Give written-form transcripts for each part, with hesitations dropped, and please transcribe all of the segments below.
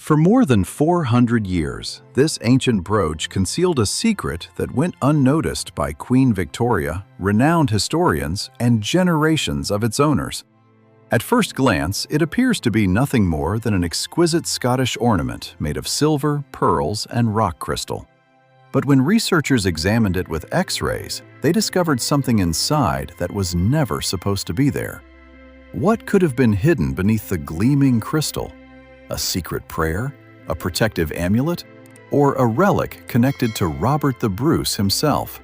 For more than 400 years, this ancient brooch concealed a secret that went unnoticed by Queen Victoria, renowned historians, and generations of its owners. At first glance, it appears to be nothing more than an exquisite Scottish ornament made of silver, pearls, and rock crystal. But when researchers examined it with X-rays, they discovered something inside that was never supposed to be there. What could have been hidden beneath the gleaming crystal? A secret prayer, a protective amulet, or a relic connected to Robert the Bruce himself?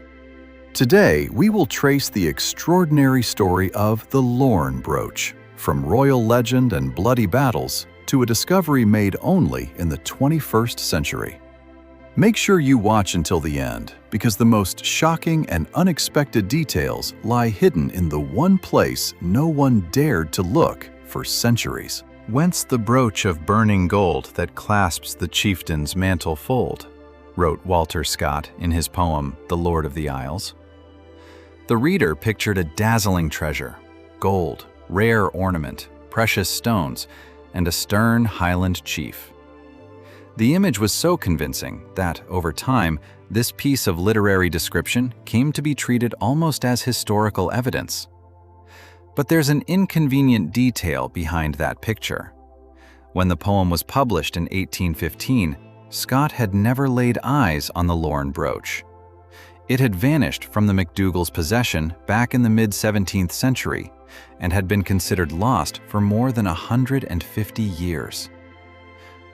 Today, we will trace the extraordinary story of the Lorn Brooch, from royal legend and bloody battles to a discovery made only in the 21st century. Make sure you watch until the end, because the most shocking and unexpected details lie hidden in the one place no one dared to look for centuries. "Whence the brooch of burning gold that clasps the chieftain's mantle fold," wrote Walter Scott in his poem The Lord of the Isles. The reader pictured a dazzling treasure: gold, rare ornament, precious stones, and a stern Highland chief. The image was so convincing that, over time, this piece of literary description came to be treated almost as historical evidence. But there's an inconvenient detail behind that picture. When the poem was published in 1815, Scott had never laid eyes on the Lorn Brooch. It had vanished from the McDougalls' possession back in the mid-17th century and had been considered lost for more than 150 years.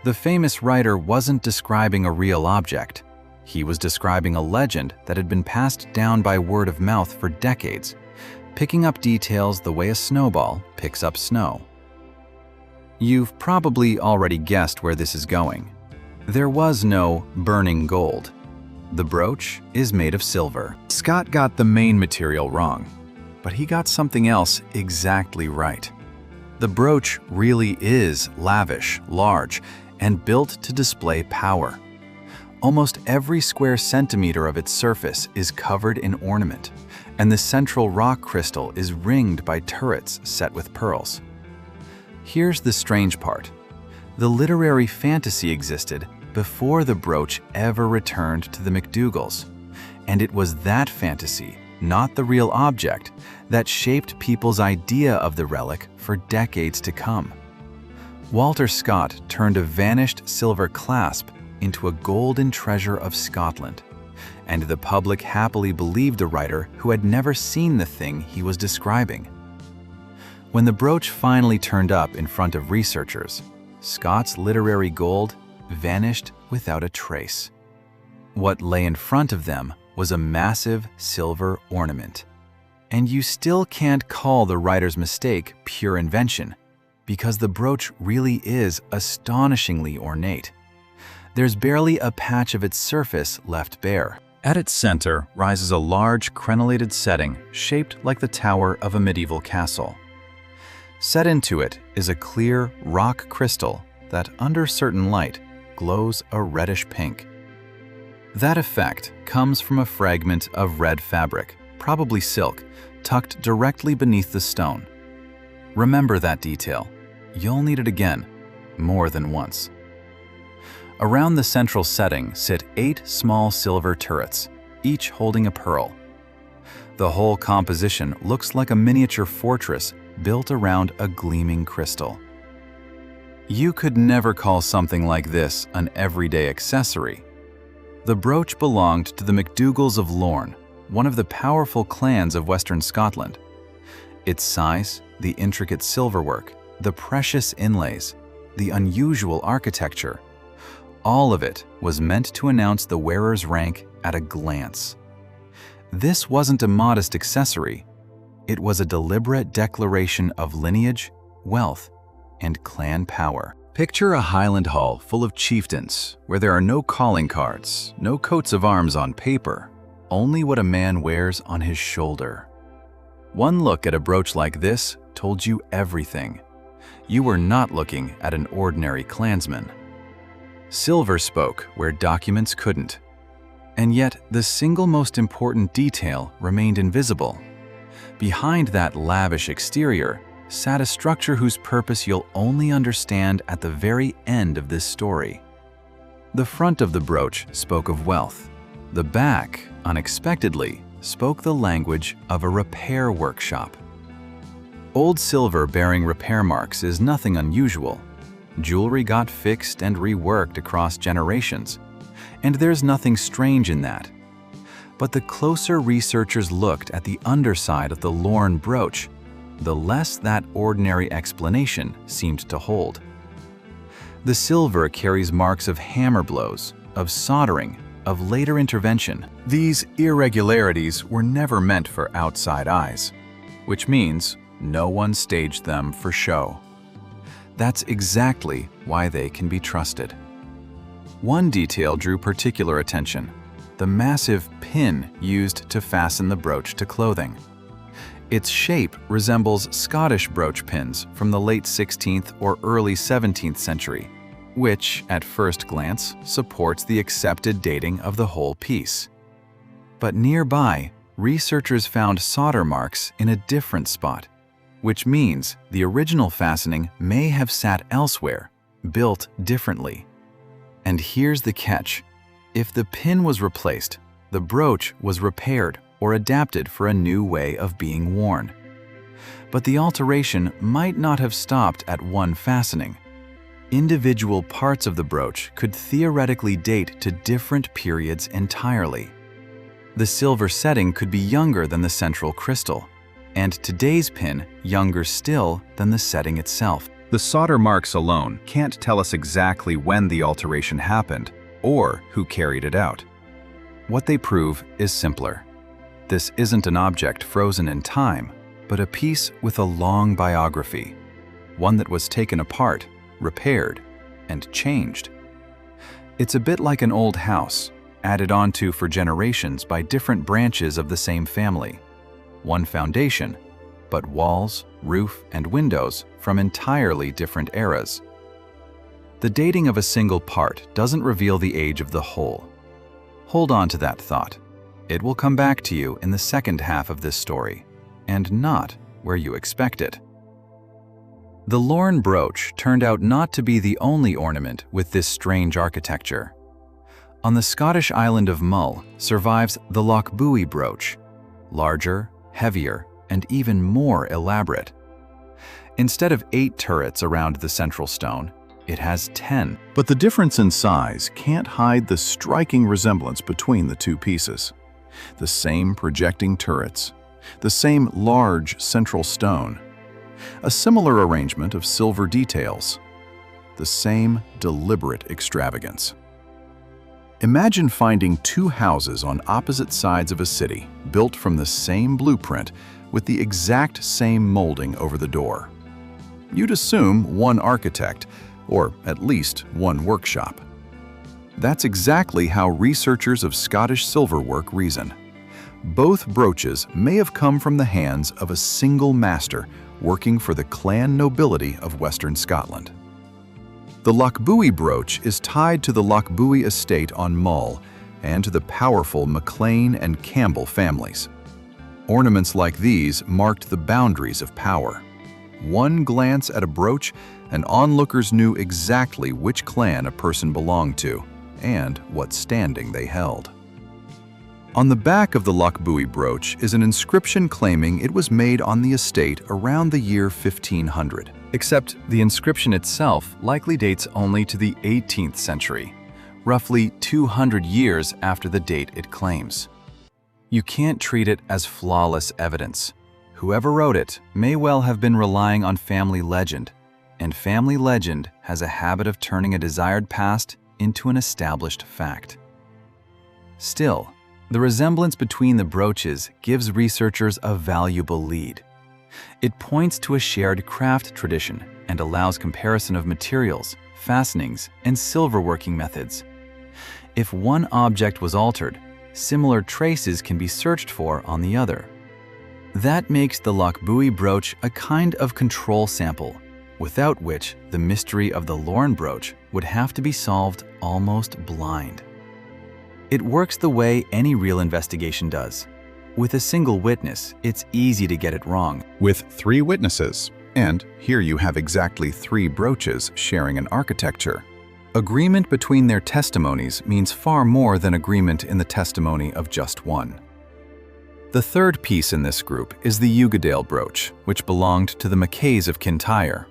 The famous writer wasn't describing a real object. He was describing a legend that had been passed down by word of mouth for decades, picking up details the way a snowball picks up snow. You've probably already guessed where this is going. There was no burning gold. The brooch is made of silver. Scott got the main material wrong, but he got something else exactly right. The brooch really is lavish, large, and built to display power. Almost every square centimeter of its surface is covered in ornament, and the central rock crystal is ringed by turrets set with pearls. Here's the strange part. The literary fantasy existed before the brooch ever returned to the McDougalls, and it was that fantasy, not the real object, that shaped people's idea of the relic for decades to come. Walter Scott turned a vanished silver clasp into a golden treasure of Scotland, and the public happily believed a writer who had never seen the thing he was describing. When the brooch finally turned up in front of researchers, Scott's literary gold vanished without a trace. What lay in front of them was a massive silver ornament. And you still can't call the writer's mistake pure invention, because the brooch really is astonishingly ornate. There's barely a patch of its surface left bare. At its center rises a large crenellated setting shaped like the tower of a medieval castle. Set into it is a clear rock crystal that, under certain light, glows a reddish pink. That effect comes from a fragment of red fabric, probably silk, tucked directly beneath the stone. Remember that detail. You'll need it again, more than once. Around the central setting sit 8 small silver turrets, each holding a pearl. The whole composition looks like a miniature fortress built around a gleaming crystal. You could never call something like this an everyday accessory. The brooch belonged to the McDougalls of Lorn, one of the powerful clans of Western Scotland. Its size, the intricate silverwork, the precious inlays, the unusual architecture, all of it was meant to announce the wearer's rank at a glance. This wasn't a modest accessory. It was a deliberate declaration of lineage, wealth, and clan power. Picture a Highland hall full of chieftains, where there are no calling cards, no coats of arms on paper, only what a man wears on his shoulder. One look at a brooch like this told you everything. You were not looking at an ordinary clansman. Silver spoke where documents couldn't. And yet, the single most important detail remained invisible. Behind that lavish exterior sat a structure whose purpose you'll only understand at the very end of this story. The front of the brooch spoke of wealth. The back, unexpectedly, spoke the language of a repair workshop. Old silver bearing repair marks is nothing unusual. Jewelry got fixed and reworked across generations, and there's nothing strange in that. But the closer researchers looked at the underside of the Lorn Brooch, the less that ordinary explanation seemed to hold. The silver carries marks of hammer blows, of soldering, of later intervention. These irregularities were never meant for outside eyes, which means no one staged them for show. That's exactly why they can be trusted. One detail drew particular attention: the massive pin used to fasten the brooch to clothing. Its shape resembles Scottish brooch pins from the late 16th or early 17th century, which, at first glance, supports the accepted dating of the whole piece. But nearby, researchers found solder marks in a different spot, which means the original fastening may have sat elsewhere, built differently. And here's the catch: if the pin was replaced, the brooch was repaired or adapted for a new way of being worn. But the alteration might not have stopped at one fastening. Individual parts of the brooch could theoretically date to different periods entirely. The silver setting could be younger than the central crystal, and today's pin younger still than the setting itself. The solder marks alone can't tell us exactly when the alteration happened or who carried it out. What they prove is simpler. This isn't an object frozen in time, but a piece with a long biography, one that was taken apart, repaired, and changed. It's a bit like an old house, added onto for generations by different branches of the same family. One foundation, but walls, roof, and windows from entirely different eras. The dating of a single part doesn't reveal the age of the whole. Hold on to that thought. It will come back to you in the second half of this story, and not where you expect it. The Lorn Brooch turned out not to be the only ornament with this strange architecture. On the Scottish island of Mull survives the Lochbuie brooch, larger, heavier, and even more elaborate. Instead of 8 turrets around the central stone, it has 10. But the difference in size can't hide the striking resemblance between the two pieces. The same projecting turrets, the same large central stone, a similar arrangement of silver details, the same deliberate extravagance. Imagine finding 2 houses on opposite sides of a city, built from the same blueprint, with the exact same molding over the door. You'd assume one architect, or at least one workshop. That's exactly how researchers of Scottish silverwork reason. Both brooches may have come from the hands of a single master working for the clan nobility of Western Scotland. The Lochbuie brooch is tied to the Lochbuie estate on Mull and to the powerful MacLean and Campbell families. Ornaments like these marked the boundaries of power. One glance at a brooch, and onlookers knew exactly which clan a person belonged to and what standing they held. On the back of the Lochbuie brooch is an inscription claiming it was made on the estate around the year 1500. Except the inscription itself likely dates only to the 18th century, roughly 200 years after the date it claims. You can't treat it as flawless evidence. Whoever wrote it may well have been relying on family legend, and family legend has a habit of turning a desired past into an established fact. Still, the resemblance between the brooches gives researchers a valuable lead. It points to a shared craft tradition and allows comparison of materials, fastenings, and silverworking methods. If one object was altered, similar traces can be searched for on the other. That makes the Lochbuie brooch a kind of control sample, without which the mystery of the Lorn Brooch would have to be solved almost blind. It works the way any real investigation does. With a single witness, it's easy to get it wrong. With 3 witnesses, And here you have exactly 3 brooches sharing an architecture. Agreement between their testimonies means far more than agreement in the testimony of just one. The third piece in this group is the Ugadale brooch, which belonged to the MacKays of Kintyre.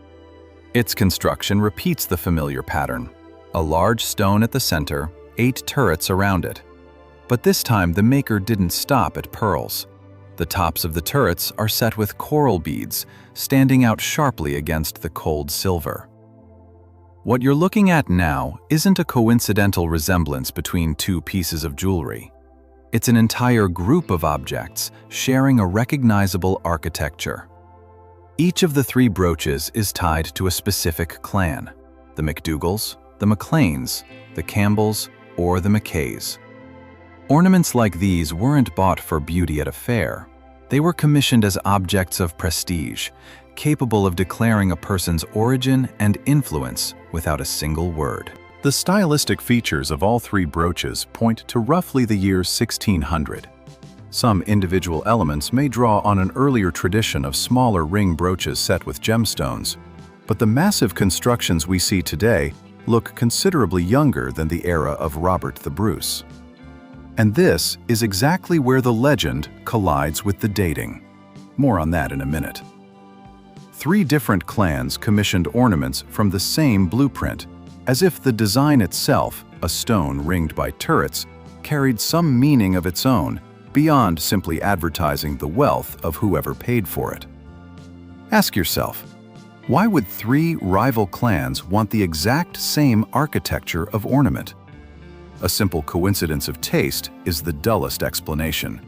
Its construction repeats the familiar pattern: a large stone at the center, 8 turrets around it. But this time the maker didn't stop at pearls. The tops of the turrets are set with coral beads, standing out sharply against the cold silver. What you're looking at now isn't a coincidental resemblance between 2 pieces of jewelry. It's an entire group of objects sharing a recognizable architecture. Each of the 3 brooches is tied to a specific clan: the McDougalls, the MacLeans, the Campbells, or the MacKays. Ornaments like these weren't bought for beauty at a fair. They were commissioned as objects of prestige, capable of declaring a person's origin and influence without a single word. The stylistic features of all 3 brooches point to roughly the year 1600. Some individual elements may draw on an earlier tradition of smaller ring brooches set with gemstones, but the massive constructions we see today look considerably younger than the era of Robert the Bruce. And this is exactly where the legend collides with the dating. More on that in a minute. 3 different clans commissioned ornaments from the same blueprint, as if the design itself, a stone ringed by turrets, carried some meaning of its own, beyond simply advertising the wealth of whoever paid for it. Ask yourself, why would 3 rival clans want the exact same architecture of ornament? A simple coincidence of taste is the dullest explanation,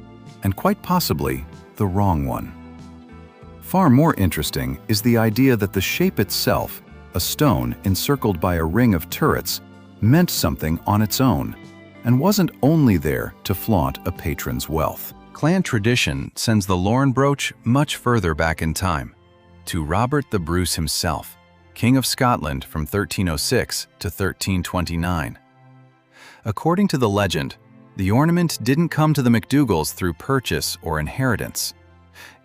and quite possibly the wrong one. Far more interesting is the idea that the shape itself, a stone encircled by a ring of turrets, meant something on its own, and wasn't only there to flaunt a patron's wealth. Clan tradition sends the Lorn Brooch much further back in time, to Robert the Bruce himself, King of Scotland from 1306 to 1329. According to the legend, the ornament didn't come to the McDougalls through purchase or inheritance.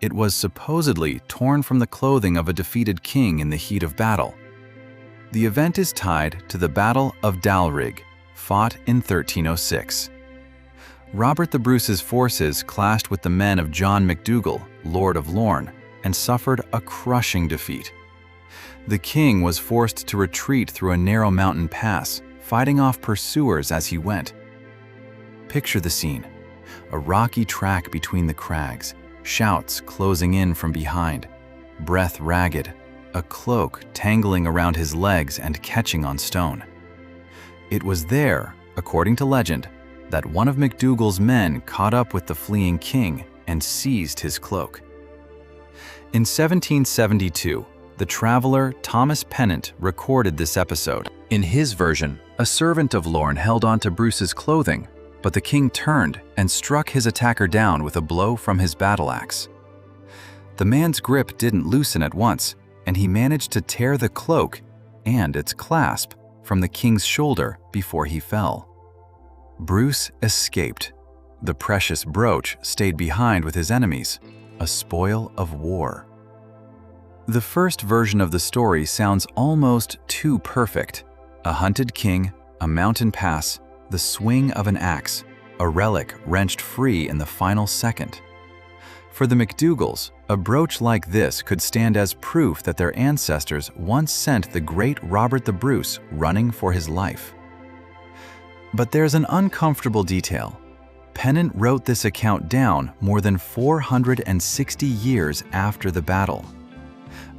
It was supposedly torn from the clothing of a defeated king in the heat of battle. The event is tied to the Battle of Dalrig, fought in 1306. Robert the Bruce's forces clashed with the men of John MacDougall, Lord of Lorn, and suffered a crushing defeat. The king was forced to retreat through a narrow mountain pass, fighting off pursuers as he went. Picture the scene: a rocky track between the crags, shouts closing in from behind, breath ragged, a cloak tangling around his legs and catching on stone. It was there, according to legend, that one of MacDougall's men caught up with the fleeing king and seized his cloak. In 1772, the traveler Thomas Pennant recorded this episode. In his version, a servant of Lorn held on to Bruce's clothing, but the king turned and struck his attacker down with a blow from his battle axe. The man's grip didn't loosen at once, and he managed to tear the cloak and its clasp from the king's shoulder before he fell. Bruce escaped. The precious brooch stayed behind with his enemies, a spoil of war. The first version of the story sounds almost too perfect. A hunted king, a mountain pass, the swing of an axe, a relic wrenched free in the final second. For the McDougalls, a brooch like this could stand as proof that their ancestors once sent the great Robert the Bruce running for his life. But there's an uncomfortable detail. Pennant wrote this account down more than 460 years after the battle.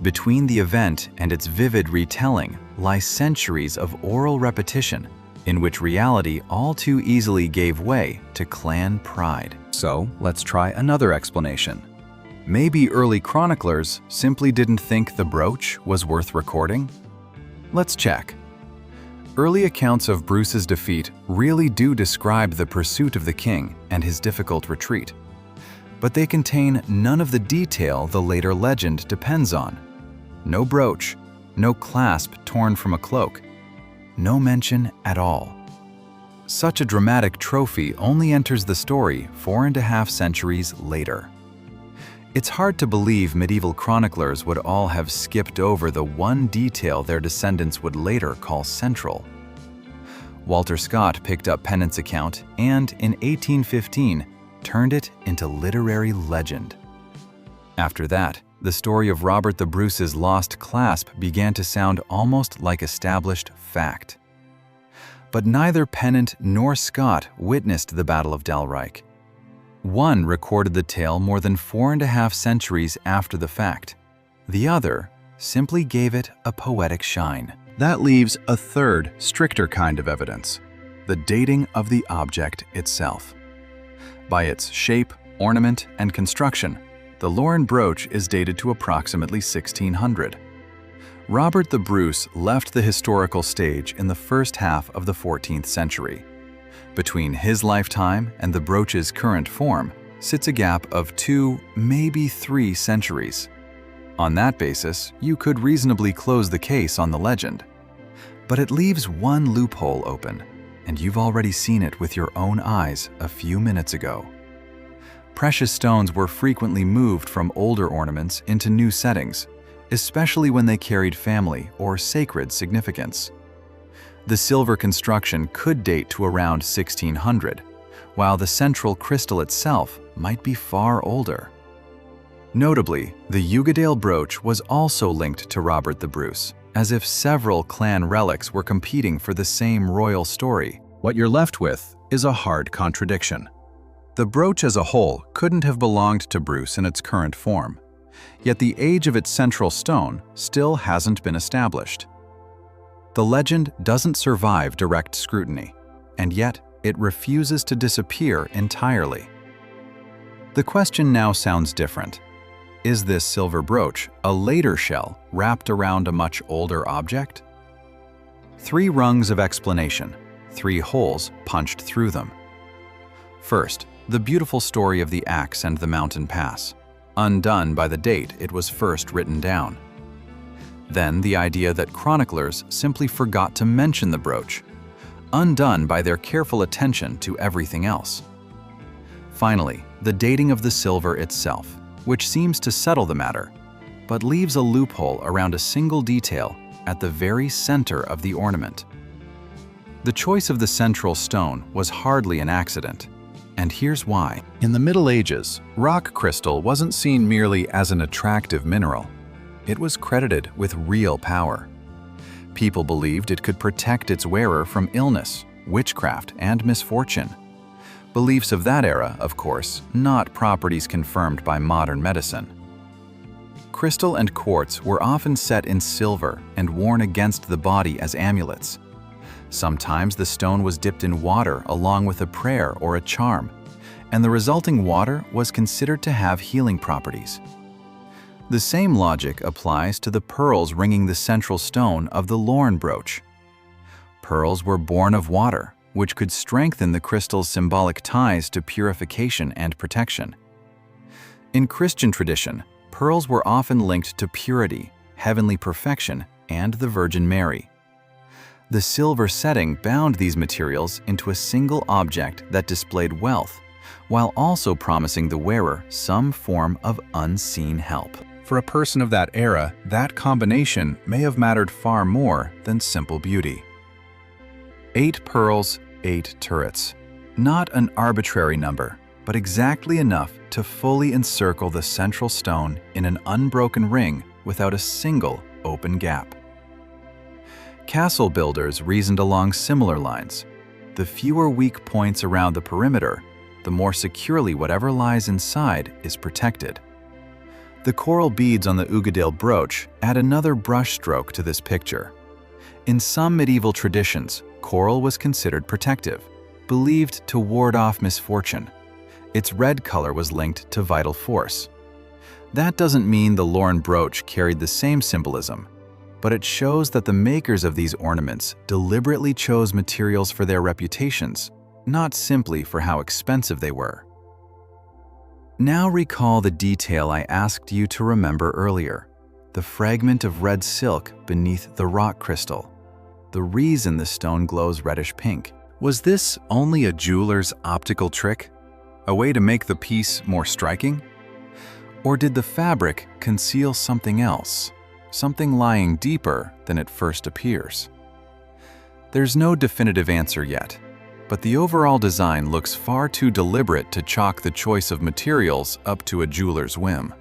Between the event and its vivid retelling lie centuries of oral repetition, in which reality all too easily gave way to clan pride. So, let's try another explanation. Maybe early chroniclers simply didn't think the brooch was worth recording? Let's check. Early accounts of Bruce's defeat really do describe the pursuit of the king and his difficult retreat, but they contain none of the detail the later legend depends on. No brooch, no clasp torn from a cloak, no mention at all. Such a dramatic trophy only enters the story 4.5 centuries later. It's hard to believe medieval chroniclers would all have skipped over the one detail their descendants would later call central. Walter Scott picked up Pennant's account and, in 1815, turned it into literary legend. After that, the story of Robert the Bruce's lost clasp began to sound almost like established fact. But neither Pennant nor Scott witnessed the Battle of Dalryke. One recorded the tale more than 4.5 centuries after the fact. The other simply gave it a poetic shine. That leaves a third, stricter kind of evidence: the dating of the object itself. By its shape, ornament, and construction, the Lorn Brooch is dated to approximately 1600. Robert the Bruce left the historical stage in the first half of the 14th century. Between his lifetime and the brooch's current form sits a gap of 2, maybe 3 centuries. On that basis, you could reasonably close the case on the legend. But it leaves one loophole open, and you've already seen it with your own eyes a few minutes ago. Precious stones were frequently moved from older ornaments into new settings, especially when they carried family or sacred significance. The silver construction could date to around 1600, while the central crystal itself might be far older. Notably, the Ugadale brooch was also linked to Robert the Bruce, as if several clan relics were competing for the same royal story. What you're left with is a hard contradiction. The brooch as a whole couldn't have belonged to Bruce in its current form, yet the age of its central stone still hasn't been established. The legend doesn't survive direct scrutiny, and yet it refuses to disappear entirely. The question now sounds different. Is this silver brooch a later shell wrapped around a much older object? 3 rungs of explanation, 3 holes punched through them. First, the beautiful story of the axe and the mountain pass, undone by the date it was first written down. Then the idea that chroniclers simply forgot to mention the brooch, undone by their careful attention to everything else. Finally, the dating of the silver itself, which seems to settle the matter, but leaves a loophole around a single detail at the very center of the ornament. The choice of the central stone was hardly an accident, and here's why. In the Middle Ages, rock crystal wasn't seen merely as an attractive mineral. It was credited with real power. People believed it could protect its wearer from illness, witchcraft, and misfortune. Beliefs of that era, of course, not properties confirmed by modern medicine. Crystal and quartz were often set in silver and worn against the body as amulets. Sometimes the stone was dipped in water along with a prayer or a charm, and the resulting water was considered to have healing properties. The same logic applies to the pearls ringing the central stone of the Lorn Brooch. Pearls were born of water, which could strengthen the crystal's symbolic ties to purification and protection. In Christian tradition, pearls were often linked to purity, heavenly perfection, and the Virgin Mary. The silver setting bound these materials into a single object that displayed wealth, while also promising the wearer some form of unseen help. For a person of that era, that combination may have mattered far more than simple beauty. 8 pearls, 8 turrets. Not an arbitrary number, but exactly enough to fully encircle the central stone in an unbroken ring without a single open gap. Castle builders reasoned along similar lines. The fewer weak points around the perimeter, the more securely whatever lies inside is protected. The coral beads on the Ugadale brooch add another brushstroke to this picture. In some medieval traditions, coral was considered protective, believed to ward off misfortune. Its red color was linked to vital force. That doesn't mean the Lorn Brooch carried the same symbolism, but it shows that the makers of these ornaments deliberately chose materials for their reputations, not simply for how expensive they were. Now recall the detail I asked you to remember earlier, the fragment of red silk beneath the rock crystal. The reason the stone glows reddish pink. Was this only a jeweler's optical trick? A way to make the piece more striking? Or did the fabric conceal something else, something lying deeper than it first appears? There's no definitive answer yet, but the overall design looks far too deliberate to chalk the choice of materials up to a jeweler's whim.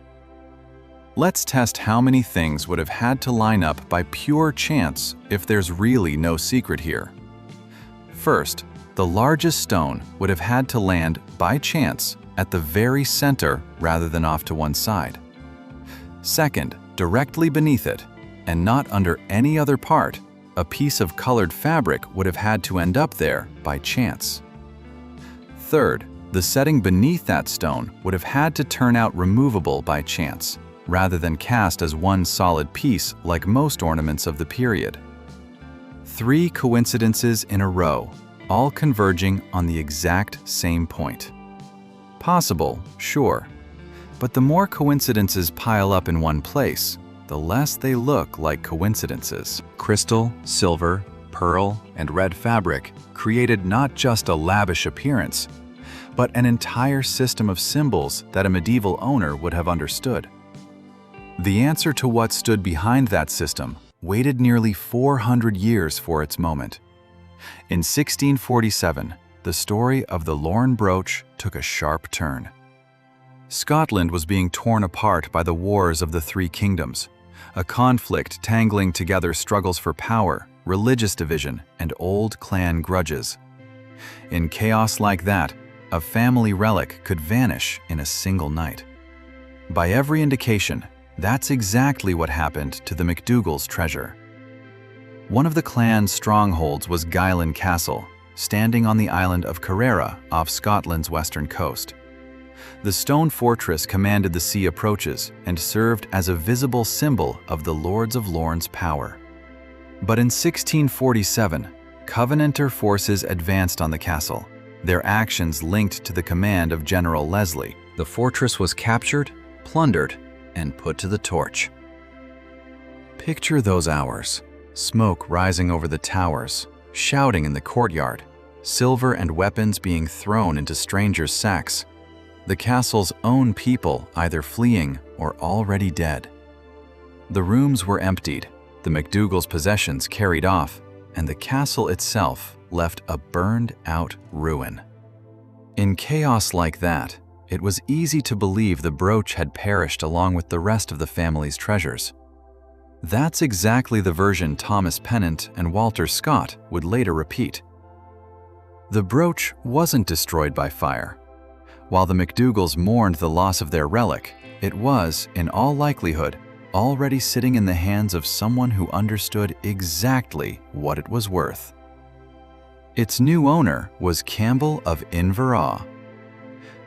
Let's test how many things would have had to line up by pure chance if there's really no secret here. First, the largest stone would have had to land by chance at the very center rather than off to one side. Second, directly beneath it, and not under any other part, a piece of colored fabric would have had to end up there by chance. Third, the setting beneath that stone would have had to turn out removable by chance, rather than cast as one solid piece like most ornaments of the period. 3 coincidences in a row, all converging on the exact same point. Possible, sure, but the more coincidences pile up in one place, the less they look like coincidences. Crystal, silver, pearl, and red fabric created not just a lavish appearance, but an entire system of symbols that a medieval owner would have understood. The answer to what stood behind that system waited nearly 400 years for its moment. In 1647, the story of the Lorn Brooch took a sharp turn. Scotland was being torn apart by the Wars of the Three Kingdoms, a conflict tangling together struggles for power, religious division, and old clan grudges. In chaos like that, a family relic could vanish in a single night. By every indication, that's exactly what happened to the McDougalls' treasure. One of the clan's strongholds was Guylan Castle, standing on the island of Carrera off Scotland's western coast. The stone fortress commanded the sea approaches and served as a visible symbol of the Lords of Lorn's power. But in 1647, Covenanter forces advanced on the castle, their actions linked to the command of General Leslie. The fortress was captured, plundered, and put to the torch. Picture those hours, smoke rising over the towers, shouting in the courtyard, silver and weapons being thrown into strangers' sacks, the castle's own people either fleeing or already dead. The rooms were emptied, the McDougalls' possessions carried off, and the castle itself left a burned-out ruin. In chaos like that, it was easy to believe the brooch had perished along with the rest of the family's treasures. That's exactly the version Thomas Pennant and Walter Scott would later repeat. The brooch wasn't destroyed by fire. While the McDougalls mourned the loss of their relic, it was, in all likelihood, already sitting in the hands of someone who understood exactly what it was worth. Its new owner was Campbell of Inverrah.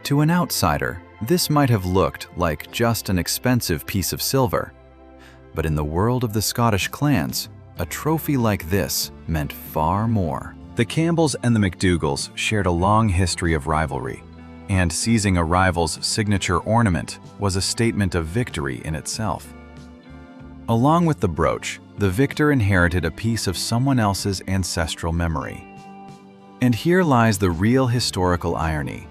To an outsider, this might have looked like just an expensive piece of silver. But in the world of the Scottish clans, a trophy like this meant far more. The Campbells and the McDougalls shared a long history of rivalry, and seizing a rival's signature ornament was a statement of victory in itself. Along with the brooch, the victor inherited a piece of someone else's ancestral memory. And here lies the real historical irony.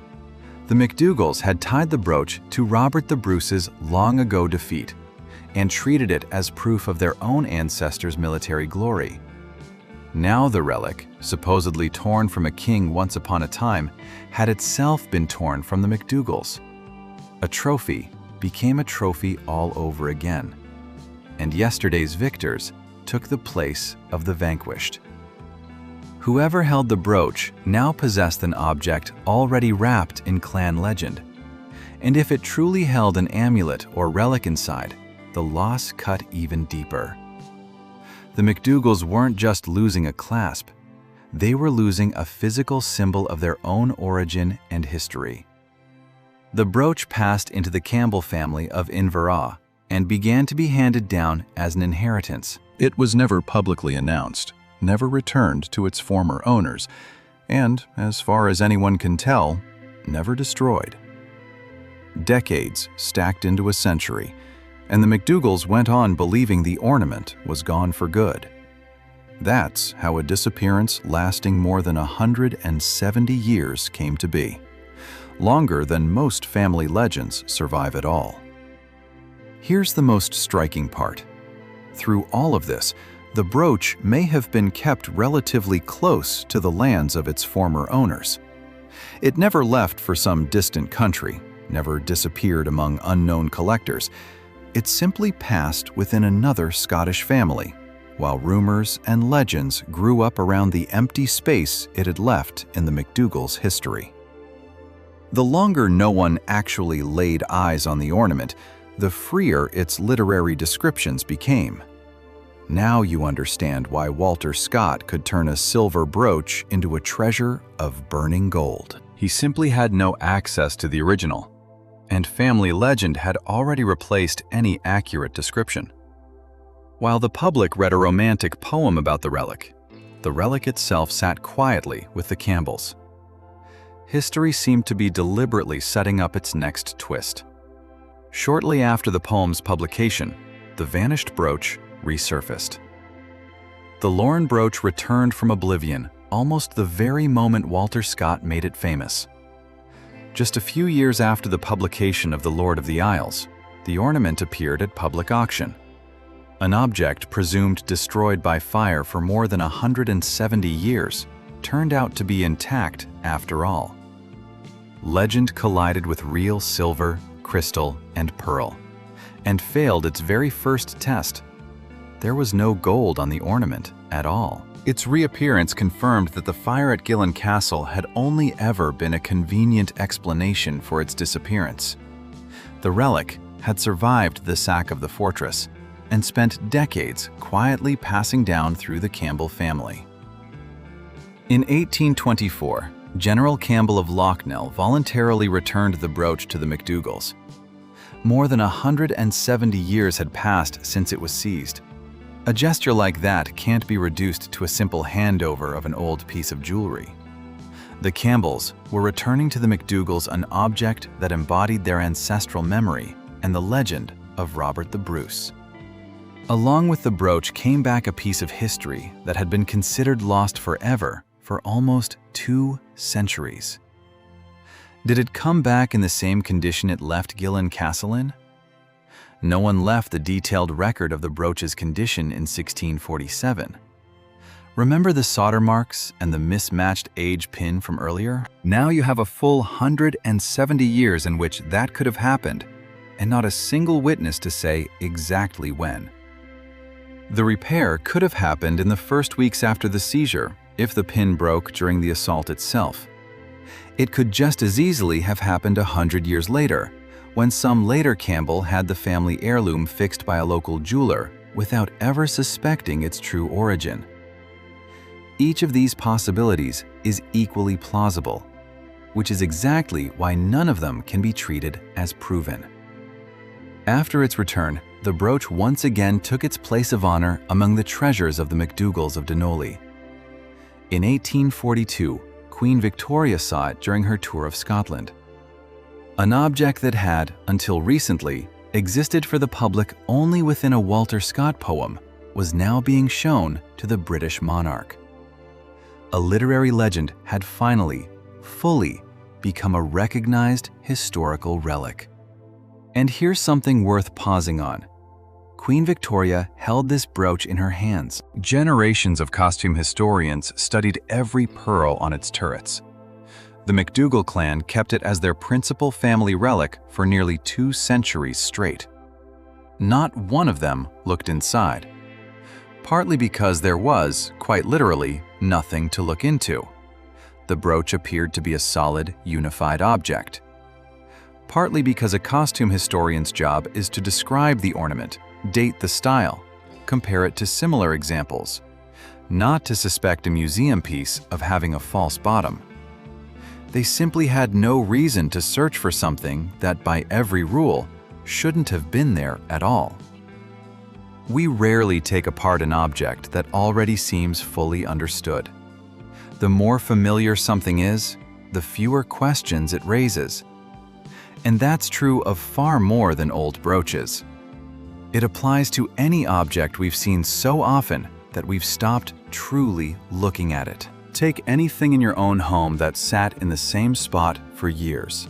The McDougalls had tied the brooch to Robert the Bruce's long-ago defeat, and treated it as proof of their own ancestors' military glory. Now the relic, supposedly torn from a king once upon a time, had itself been torn from the McDougalls. A trophy became a trophy all over again, and yesterday's victors took the place of the vanquished. Whoever held the brooch now possessed an object already wrapped in clan legend, and if it truly held an amulet or relic inside, the loss cut even deeper. The McDougalls weren't just losing a clasp, they were losing a physical symbol of their own origin and history. The brooch passed into the Campbell family of Inverrah and began to be handed down as an inheritance. It was never publicly announced, never returned to its former owners, and, as far as anyone can tell, never destroyed. Decades stacked into a century, and the McDougalls went on believing the ornament was gone for good. That's how a disappearance lasting more than 170 years came to be, longer than most family legends survive at all. Here's the most striking part. Through all of this, the brooch may have been kept relatively close to the lands of its former owners. It never left for some distant country, never disappeared among unknown collectors. It simply passed within another Scottish family, while rumors and legends grew up around the empty space it had left in the McDougalls' history. The longer no one actually laid eyes on the ornament, the freer its literary descriptions became. Now you understand why Walter Scott could turn a silver brooch into a treasure of burning gold. He simply had no access to the original, and family legend had already replaced any accurate description. While the public read a romantic poem about the relic itself sat quietly with the Campbells. History seemed to be deliberately setting up its next twist. Shortly after the poem's publication, the vanished brooch resurfaced. The Lorn Brooch returned from oblivion almost the very moment Walter Scott made it famous. Just a few years after the publication of The Lord of the Isles, the ornament appeared at public auction. An object presumed destroyed by fire for more than 170 years turned out to be intact after all. Legend collided with real silver, crystal, and pearl, and failed its very first test. There was no gold on the ornament at all. Its reappearance confirmed that the fire at Gillen Castle had only ever been a convenient explanation for its disappearance. The relic had survived the sack of the fortress and spent decades quietly passing down through the Campbell family. In 1824, General Campbell of Locknell voluntarily returned the brooch to the McDougalls. More than 170 years had passed since it was seized. A gesture like that can't be reduced to a simple handover of an old piece of jewelry. The Campbells were returning to the McDougalls an object that embodied their ancestral memory and the legend of Robert the Bruce. Along with the brooch came back a piece of history that had been considered lost forever for almost 2 centuries. Did it come back in the same condition it left Gillen Castle in? No one left the detailed record of the brooch's condition in 1647. Remember the solder marks and the mismatched age pin from earlier? Now you have a full 170 years in which that could have happened, and not a single witness to say exactly when. The repair could have happened in the first weeks after the seizure if the pin broke during the assault itself. It could just as easily have happened 100 years later, when some later Campbell had the family heirloom fixed by a local jeweler without ever suspecting its true origin. Each of these possibilities is equally plausible, which is exactly why none of them can be treated as proven. After its return, the brooch once again took its place of honor among the treasures of the McDougalls of Denoli. In 1842, Queen Victoria saw it during her tour of Scotland. An object that had, until recently, existed for the public only within a Walter Scott poem was now being shown to the British monarch. A literary legend had finally, fully, become a recognized historical relic. And here's something worth pausing on. Queen Victoria held this brooch in her hands. Generations of costume historians studied every pearl on its turrets. The MacDougall clan kept it as their principal family relic for nearly 2 centuries straight. Not one of them looked inside. Partly because there was, quite literally, nothing to look into. The brooch appeared to be a solid, unified object. Partly because a costume historian's job is to describe the ornament, date the style, compare it to similar examples, not to suspect a museum piece of having a false bottom. They simply had no reason to search for something that, by every rule, shouldn't have been there at all. We rarely take apart an object that already seems fully understood. The more familiar something is, the fewer questions it raises. And that's true of far more than old brooches. It applies to any object we've seen so often that we've stopped truly looking at it. Take anything in your own home that sat in the same spot for years.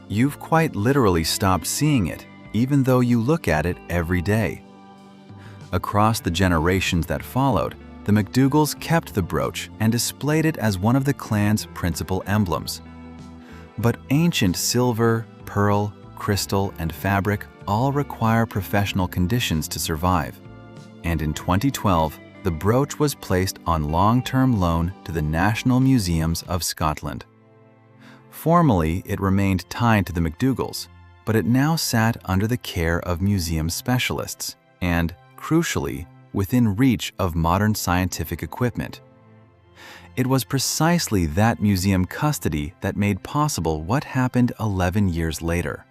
You've quite literally stopped seeing it, even though you look at it every day. Across the generations that followed, the McDougalls kept the brooch and displayed it as one of the clan's principal emblems. But ancient silver, pearl, crystal, and fabric all require professional conditions to survive. And in 2012, the brooch was placed on long-term loan to the National Museums of Scotland. Formally, it remained tied to the McDougalls, but it now sat under the care of museum specialists and, crucially, within reach of modern scientific equipment. It was precisely that museum custody that made possible what happened 11 years later.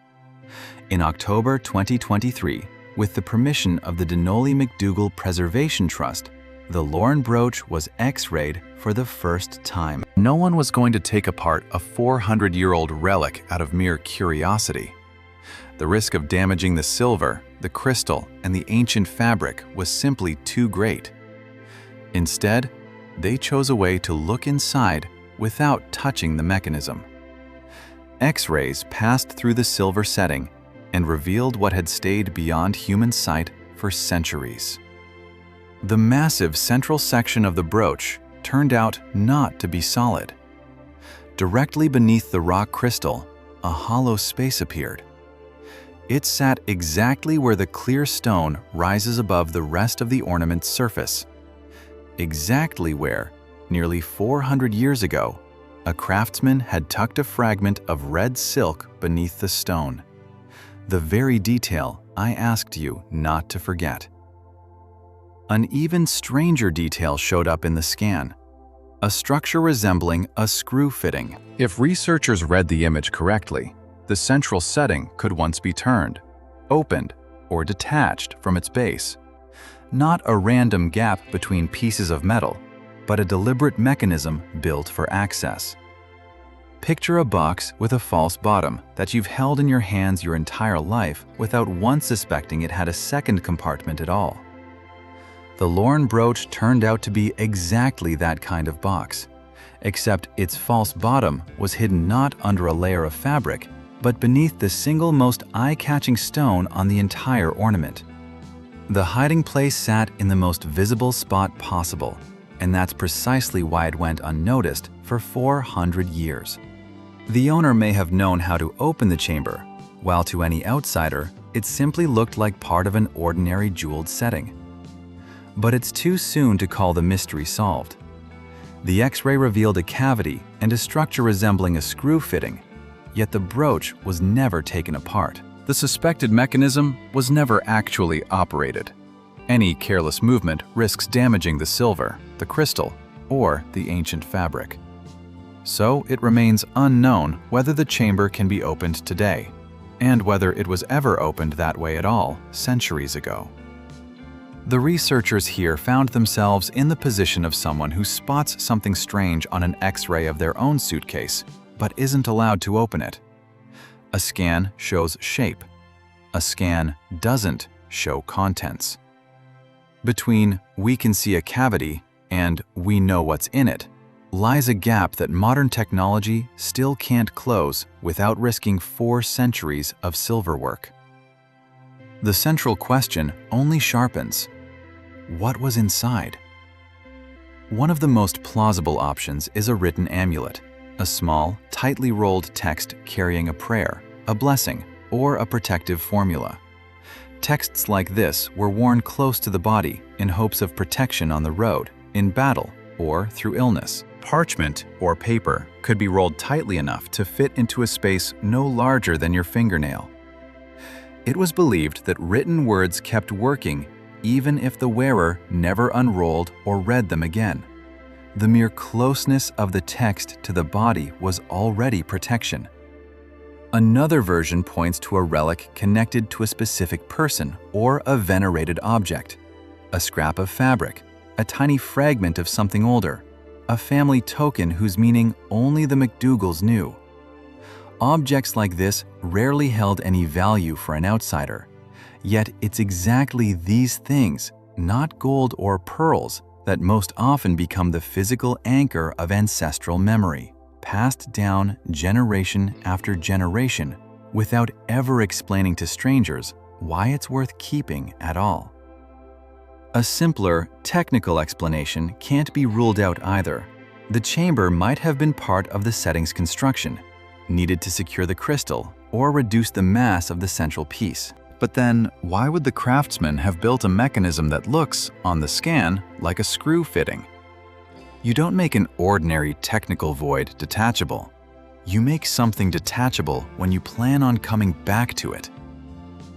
In October 2023, with the permission of the Denoley McDougal Preservation Trust, the Lorn Brooch was X-rayed for the first time. No one was going to take apart a 400-year-old relic out of mere curiosity. The risk of damaging the silver, the crystal, and the ancient fabric was simply too great. Instead, they chose a way to look inside without touching the mechanism. X-rays passed through the silver setting and revealed what had stayed beyond human sight for centuries. The massive central section of the brooch turned out not to be solid. Directly beneath the rock crystal, a hollow space appeared. It sat exactly where the clear stone rises above the rest of the ornament's surface. Exactly where, nearly 400 years ago, a craftsman had tucked a fragment of red silk beneath the stone. The very detail I asked you not to forget. An even stranger detail showed up in the scan. A structure resembling a screw fitting. If researchers read the image correctly, the central setting could once be turned, opened, or detached from its base. Not a random gap between pieces of metal, but a deliberate mechanism built for access. Picture a box with a false bottom that you've held in your hands your entire life without once suspecting it had a second compartment at all. The Lorn Brooch turned out to be exactly that kind of box, except its false bottom was hidden not under a layer of fabric, but beneath the single most eye-catching stone on the entire ornament. The hiding place sat in the most visible spot possible, and that's precisely why it went unnoticed for 400 years. The owner may have known how to open the chamber, while to any outsider, it simply looked like part of an ordinary jeweled setting. But it's too soon to call the mystery solved. The X-ray revealed a cavity and a structure resembling a screw fitting, yet the brooch was never taken apart. The suspected mechanism was never actually operated. Any careless movement risks damaging the silver, the crystal, or the ancient fabric. So it remains unknown whether the chamber can be opened today, and whether it was ever opened that way at all centuries ago. The researchers here found themselves in the position of someone who spots something strange on an X-ray of their own suitcase, but isn't allowed to open it. A scan shows shape. A scan doesn't show contents. Between "we can see a cavity" and "we know what's in it" lies a gap that modern technology still can't close without risking 4 centuries of silver work. The central question only sharpens. What was inside? One of the most plausible options is a written amulet, a small, tightly rolled text carrying a prayer, a blessing, or a protective formula. Texts like this were worn close to the body in hopes of protection on the road, in battle, or through illness. Parchment or paper could be rolled tightly enough to fit into a space no larger than your fingernail. It was believed that written words kept working even if the wearer never unrolled or read them again. The mere closeness of the text to the body was already protection. Another version points to a relic connected to a specific person or a venerated object. A scrap of fabric, a tiny fragment of something older, a family token whose meaning only the McDougalls knew. Objects like this rarely held any value for an outsider, yet it's exactly these things, not gold or pearls, that most often become the physical anchor of ancestral memory, passed down generation after generation without ever explaining to strangers why it's worth keeping at all. A simpler, technical explanation can't be ruled out either. The chamber might have been part of the setting's construction, needed to secure the crystal or reduce the mass of the central piece. But then, why would the craftsman have built a mechanism that looks, on the scan, like a screw fitting? You don't make an ordinary technical void detachable. You make something detachable when you plan on coming back to it.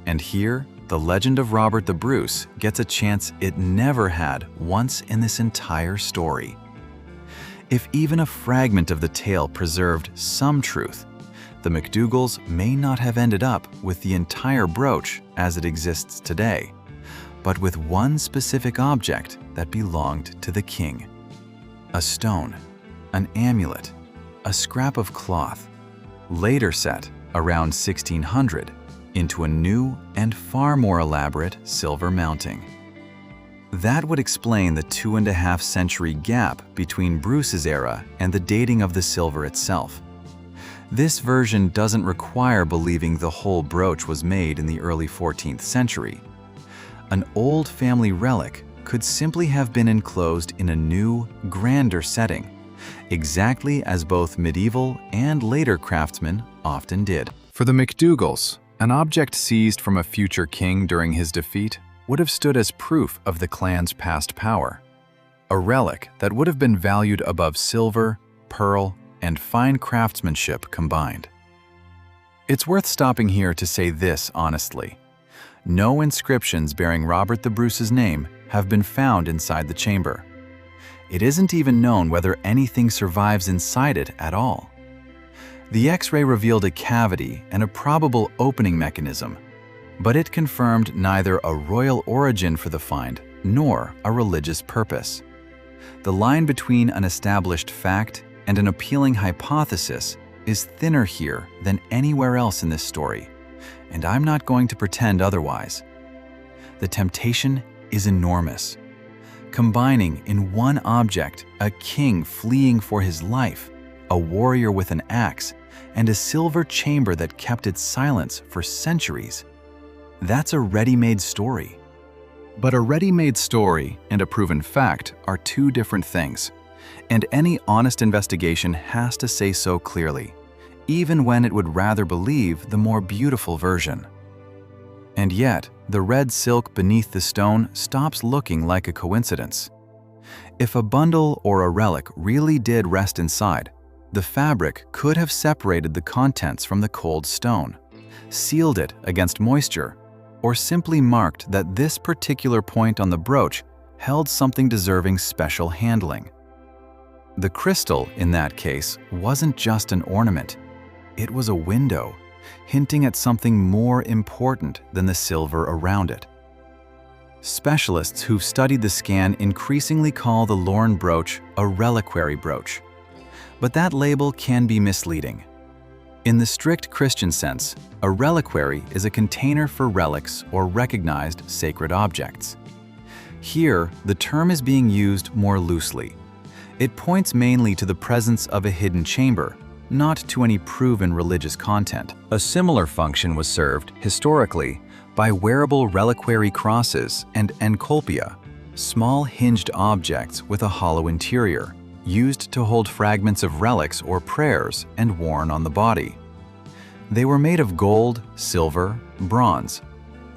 And here, the legend of Robert the Bruce gets a chance it never had once in this entire story. If even a fragment of the tale preserved some truth, the McDougalls may not have ended up with the entire brooch as it exists today, but with one specific object that belonged to the king. A stone, an amulet, a scrap of cloth, later set around 1600 into a new and far more elaborate silver mounting. That would explain the 2.5 century gap between Bruce's era and the dating of the silver itself. This version doesn't require believing the whole brooch was made in the early 14th century. An old family relic could simply have been enclosed in a new, grander setting, exactly as both medieval and later craftsmen often did. For the McDougalls, an object seized from a future king during his defeat would have stood as proof of the clan's past power. A relic that would have been valued above silver, pearl, and fine craftsmanship combined. It's worth stopping here to say this honestly. No inscriptions bearing Robert the Bruce's name have been found inside the chamber. It isn't even known whether anything survives inside it at all. The X-ray revealed a cavity and a probable opening mechanism, but it confirmed neither a royal origin for the find nor a religious purpose. The line between an established fact and an appealing hypothesis is thinner here than anywhere else in this story, and I'm not going to pretend otherwise. The temptation is enormous. Combining in one object a king fleeing for his life, a warrior with an axe, and a silver chamber that kept its silence for centuries. That's a ready-made story. But a ready-made story and a proven fact are two different things, and any honest investigation has to say so clearly, even when it would rather believe the more beautiful version. And yet, the red silk beneath the stone stops looking like a coincidence. If a bundle or a relic really did rest inside, the fabric could have separated the contents from the cold stone, sealed it against moisture, or simply marked that this particular point on the brooch held something deserving special handling. The crystal, in that case, wasn't just an ornament. It was a window, hinting at something more important than the silver around it. Specialists who've studied the scan increasingly call the Lorn Brooch a reliquary brooch. But that label can be misleading. In the strict Christian sense, a reliquary is a container for relics or recognized sacred objects. Here, the term is being used more loosely. It points mainly to the presence of a hidden chamber, not to any proven religious content. A similar function was served, historically, by wearable reliquary crosses and encolpia, small hinged objects with a hollow interior, used to hold fragments of relics or prayers and worn on the body. They were made of gold, silver, bronze.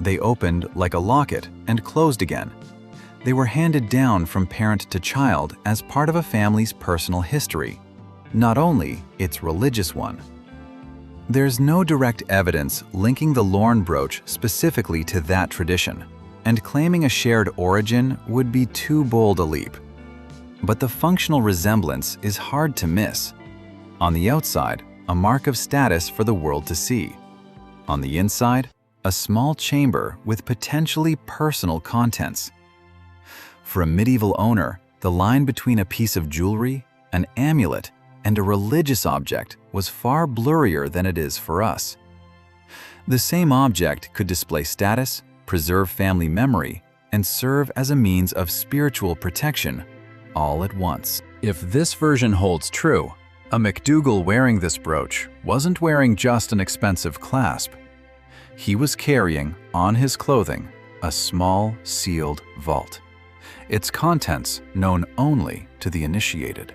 They opened like a locket and closed again. They were handed down from parent to child as part of a family's personal history, not only its religious one. There's no direct evidence linking the Lorn Brooch specifically to that tradition, and claiming a shared origin would be too bold a leap. But the functional resemblance is hard to miss. On the outside, a mark of status for the world to see. On the inside, a small chamber with potentially personal contents. For a medieval owner, the line between a piece of jewelry, an amulet, and a religious object was far blurrier than it is for us. The same object could display status, preserve family memory, and serve as a means of spiritual protection all at once. If this version holds true, A McDougal wearing this brooch wasn't wearing just an expensive clasp. He was carrying, on his clothing, a small, sealed vault, its contents known only to the initiated.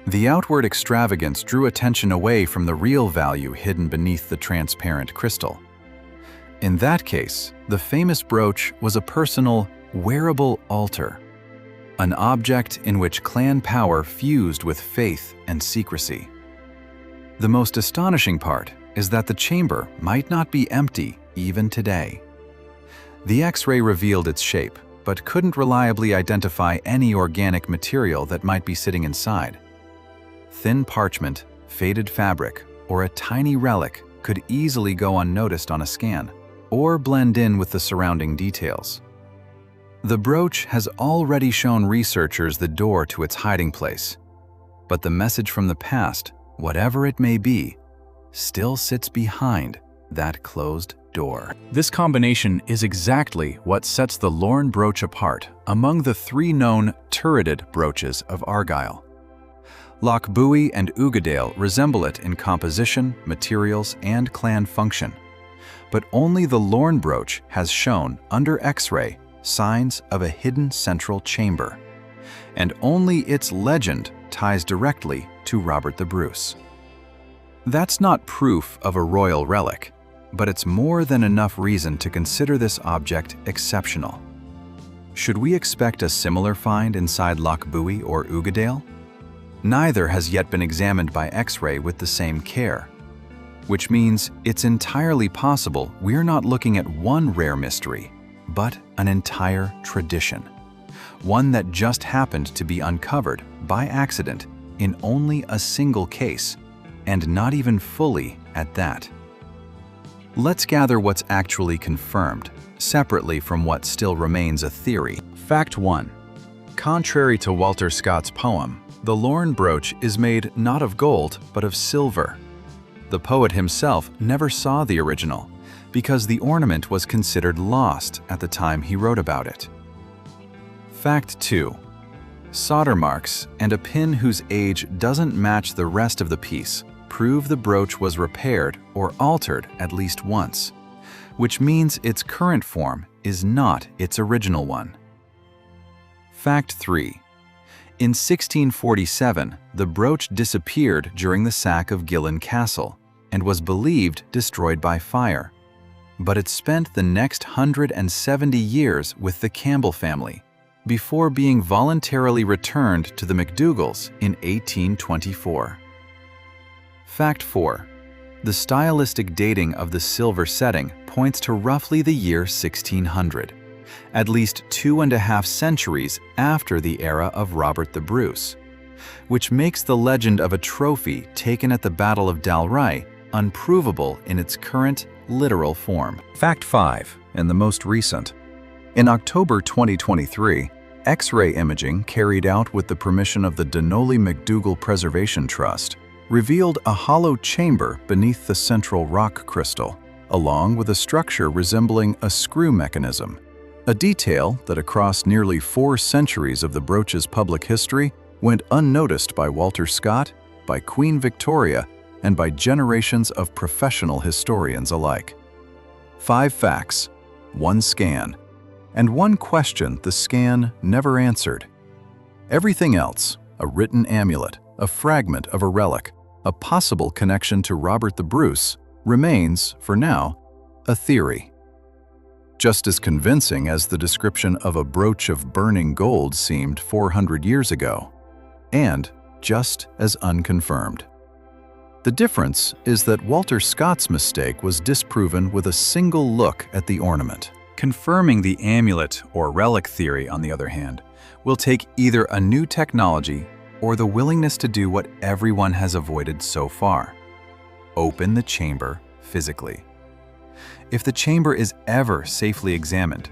The outward extravagance drew attention away from the real value hidden beneath the transparent crystal. In that case, the famous brooch was a personal, wearable altar, an object in which clan power fused with faith and secrecy. The most astonishing part is that the chamber might not be empty even today. The X-ray revealed its shape, but couldn't reliably identify any organic material that might be sitting inside. Thin parchment, faded fabric, or a tiny relic could easily go unnoticed on a scan, or blend in with the surrounding details. The brooch has already shown researchers the door to its hiding place, but the message from the past, whatever it may be, still sits behind that closed door. This combination is exactly what sets the Lorn Brooch apart among the 3 known turreted brooches of Argyll. Loch Buie and Ugadale resemble it in composition, materials, and clan function, but only the Lorn Brooch has shown, under X-ray, signs of a hidden central chamber, and only its legend ties directly to Robert the Bruce. That's not proof of a royal relic, but it's more than enough reason to consider this object exceptional. Should we expect a similar find inside Loch Buie or Ugadale? Neither has yet been examined by X-ray with the same care, which means it's entirely possible we're not looking at one rare mystery, but an entire tradition, one that just happened to be uncovered by accident in only a single case, and not even fully at that. Let's gather what's actually confirmed, separately from what still remains a theory. Fact 1. Contrary to Walter Scott's poem, the Lorn Brooch is made not of gold, but of silver. The poet himself never saw the original, because the ornament was considered lost at the time he wrote about it. Fact 2. Solder marks and a pin whose age doesn't match the rest of the piece prove the brooch was repaired or altered at least once, which means its current form is not its original one. Fact 3. In 1647, the brooch disappeared during the sack of Gillen Castle and was believed destroyed by fire. But it spent the next 170 years with the Campbell family before being voluntarily returned to the McDougalls in 1824. Fact 4. The stylistic dating of the silver setting points to roughly the year 1600, at least 2.5 centuries after the era of Robert the Bruce, which makes the legend of a trophy taken at the Battle of Dalry unprovable in its current literal form. Fact 5, and the most recent. In October 2023, X-ray imaging carried out with the permission of the Donnelly McDougal Preservation Trust revealed a hollow chamber beneath the central rock crystal, along with a structure resembling a screw mechanism, a detail that across nearly 4 centuries of the brooch's public history went unnoticed by Walter Scott, by Queen Victoria, and by generations of professional historians alike. 5 facts, 1 scan, and 1 question the scan never answered. Everything else, a written amulet, a fragment of a relic, a possible connection to Robert the Bruce, remains, for now, a theory. Just as convincing as the description of a brooch of burning gold seemed 400 years ago, and just as unconfirmed. The difference is that Walter Scott's mistake was disproven with a single look at the ornament. Confirming the amulet or relic theory, on the other hand, will take either a new technology or the willingness to do what everyone has avoided so far: open the chamber physically. If the chamber is ever safely examined,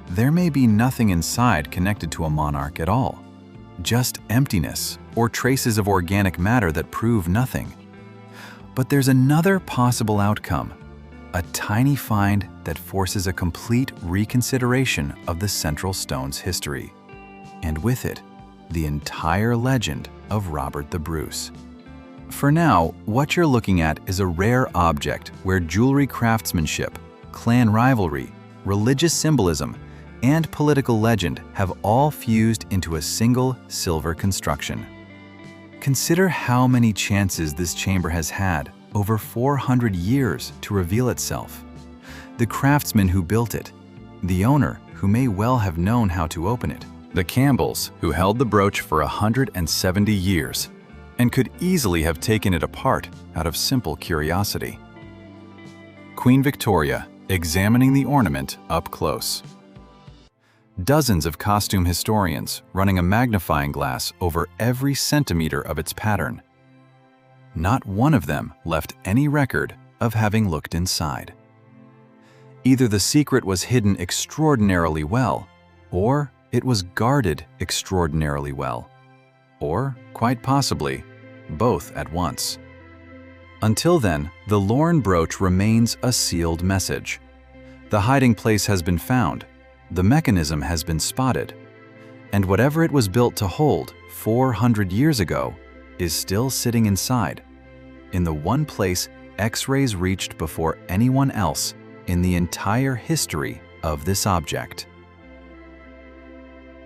there may be nothing inside connected to a monarch at all, just emptiness or traces of organic matter that prove nothing. But there's another possible outcome, a tiny find that forces a complete reconsideration of the central stone's history, and with it, the entire legend of Robert the Bruce. For now, what you're looking at is a rare object where jewelry craftsmanship, clan rivalry, religious symbolism, and political legend have all fused into a single silver construction. Consider how many chances this chamber has had over 400 years to reveal itself. The craftsman who built it, the owner who may well have known how to open it, the Campbells who held the brooch for 170 years and could easily have taken it apart out of simple curiosity. Queen Victoria examining the ornament up close. Dozens of costume historians running a magnifying glass over every centimeter of its pattern. Not one of them left any record of having looked inside. Either the secret was hidden extraordinarily well, or it was guarded extraordinarily well, or, quite possibly, both at once. Until then, the Lorn Brooch remains a sealed message. The hiding place has been found, the mechanism has been spotted, and whatever it was built to hold 400 years ago is still sitting inside, in the one place X-rays reached before anyone else in the entire history of this object.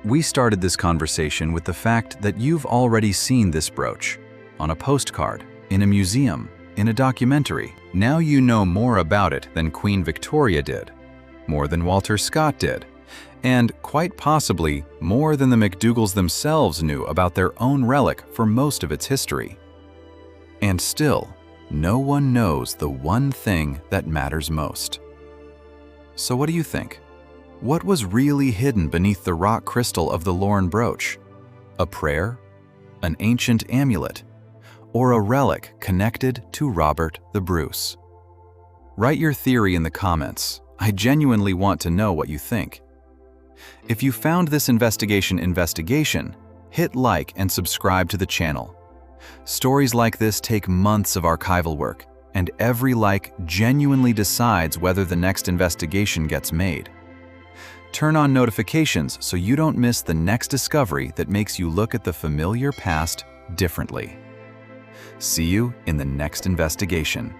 We started this conversation with the fact that you've already seen this brooch on a postcard, in a museum, in a documentary. Now you know more about it than Queen Victoria did, more than Walter Scott did, and quite possibly more than the McDougalls themselves knew about their own relic for most of its history. And still, no one knows the one thing that matters most. So what do you think? What was really hidden beneath the rock crystal of the Lorn Brooch? A prayer? An ancient amulet? Or a relic connected to Robert the Bruce? Write your theory in the comments. I genuinely want to know what you think. If you found this investigation, hit like and subscribe to the channel. Stories like this take months of archival work, and every like genuinely decides whether the next investigation gets made. Turn on notifications so you don't miss the next discovery that makes you look at the familiar past differently. See you in the next investigation.